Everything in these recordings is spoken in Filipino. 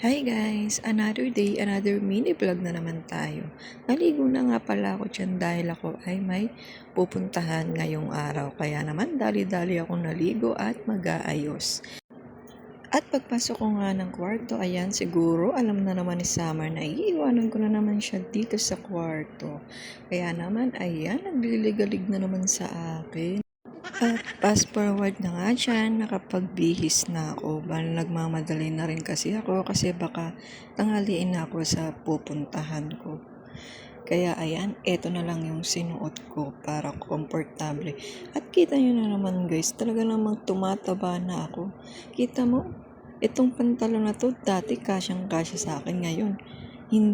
Hi guys! Another day, another mini vlog na naman tayo. Naligo na nga pala ako dyan dahil ako ay may pupuntahan ngayong araw. Kaya naman dali-dali akong naligo at mag-aayos. At pagpasok ko nga ng kwarto, ayan siguro alam na naman ni Summer na iiwanan ko na naman siya dito sa kwarto. Kaya naman ayan, nagliligalig na naman sa akin. At fast forward na nga dyan, nakapagbihis na ako. Nagmamadali na rin kasi ako kasi baka tanghaliin na ako sa pupuntahan ko. Kaya ayan, eto na lang yung sinuot ko para komportable. At kita nyo na naman guys, talaga namang tumataba na ako. Kita mo, itong pantalon na to dati kasyang-kasya sa akin ngayon.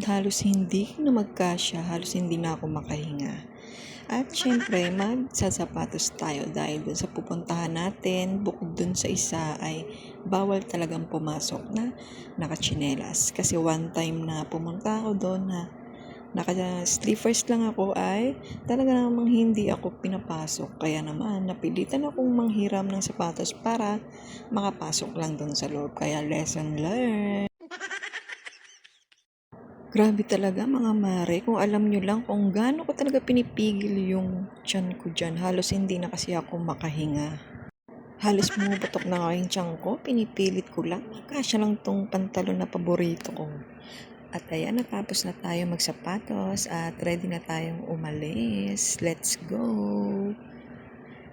Halos hindi na magkasya, halos hindi na ako makahinga. At syempre, magsasapatos tayo dahil dun sa pupuntahan natin, bukod dun sa isa ay bawal talagang pumasok na nakachinelas. Kasi one time na pumunta ako doon na naka-slippers lang ako ay talaga namang hindi ako pinapasok. Kaya naman, napilitan akong manghiram ng sapatos para makapasok lang doon sa loob. Kaya lesson learned. Grabe talaga mga mare, kung alam nyo lang kung gaano ko talaga pinipigil yung tiyan ko dyan. Halos hindi na kasi ako makahinga. Halos bumubutok na nga yung tiyan ko, pinipilit ko lang. Kasya lang tong pantalon na paborito ko. At ayan, natapos na tayo magsapatos at ready na tayong umalis. Let's go!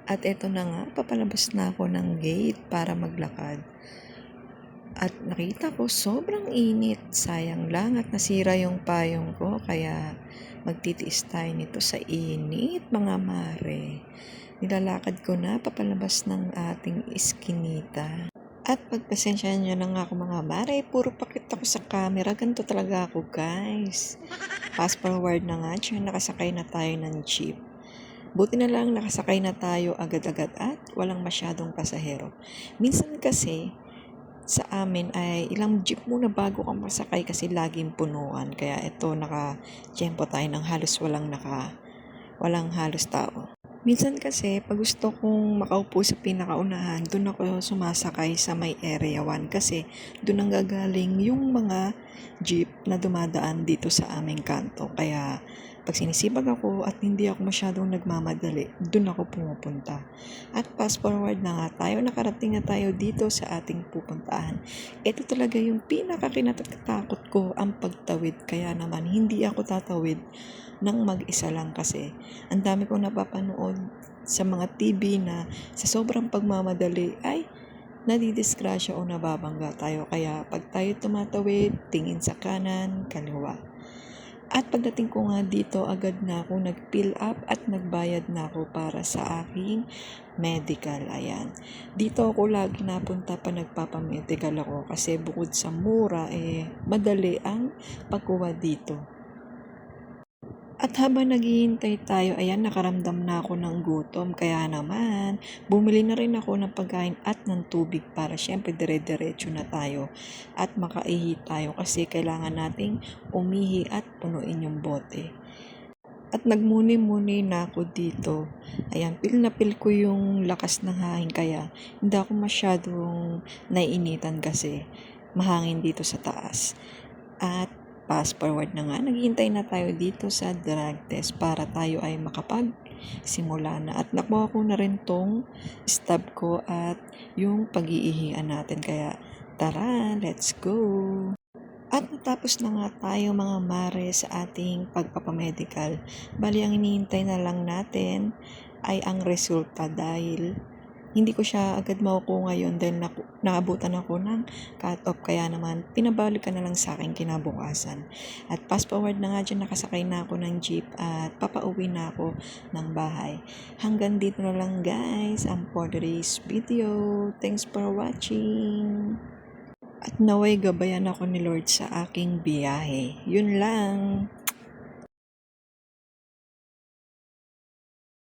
At eto na nga, papalabas na ako ng gate para maglakad. At nakita ko sobrang init, sayang lang at nasira yung payong ko kaya magtitiis tayo nito sa init mga mare. Nilalakad ko na papalabas ng ating iskinita. At pagpasensyahan nyo lang ako mga mare, puro pakit ako sa camera, ganito talaga ako guys. Fast forward na nga, nakasakay na tayo ng jeep. Buti na lang nakasakay na tayo agad-agad at walang masyadong pasahero. Minsan kasi, sa amin ay ilang jeep muna bago kang masakay kasi laging punuan. Kaya ito naka-tiyempo tayo ng halos walang halos tao. Minsan kasi pag gusto kong makaupo sa pinakaunahan, doon ako sumasakay sa may area 1 kasi doon ang gagaling yung mga jeep na dumadaan dito sa aming kanto. Kaya pag sinisibag ako at hindi ako masyadong nagmamadali, doon ako pumupunta. At fast forward na nga tayo, nakarating na tayo dito sa ating pupuntahan. Ito talaga yung pinakakinatatakot ko, ang pagtawid. Kaya naman hindi ako tatawid nang mag-isa lang kasi ang dami kong napapanood sa mga TV na sa sobrang pagmamadali ay nadidisgrasya o nababangga tayo. Kaya pag tayo tumatawid, tingin sa kanan, kaliwa. At pagdating ko nga dito, agad na ako nag-fill up at nagbayad na ako para sa aking medical. Ayan. Dito ako lagi napunta pa nagpapamedical ako kasi bukod sa mura, madali ang pagkuha dito. At habang naghihintay tayo, ayan, nakaramdam na ako ng gutom. Kaya naman, bumili na rin ako ng pagkain at ng tubig para syempre dire-diretso na tayo at makaihi tayo kasi kailangan nating umihi at punuin yung bote. At nagmuni-muni na ako dito. Ayan, pil na pil ko yung lakas ng hangin kaya hindi ako masyadong naiinitan kasi mahangin dito sa taas. At fast forward na nga, naghihintay na tayo dito sa drug test para tayo ay makapag-simula na. At nakuha ko na rin tong stab ko at yung pag-iihian natin. Kaya tara, let's go! At natapos na nga tayo mga mare sa ating pagpapamedical. Bali ang hinihintay na lang natin ay ang resulta dahil hindi ko siya agad makukuha ngayon dahil naabutan ako ng cut-off. Kaya naman, pinabalikan na lang sa akin kinabukasan. At fast forward na nga dyan, nakasakay na ako ng jeep at papauwi na ako ng bahay. Hanggang dito na lang guys ang for today's video. Thanks for watching. At naway gabayan ako ni Lord sa aking biyahe. Yun lang.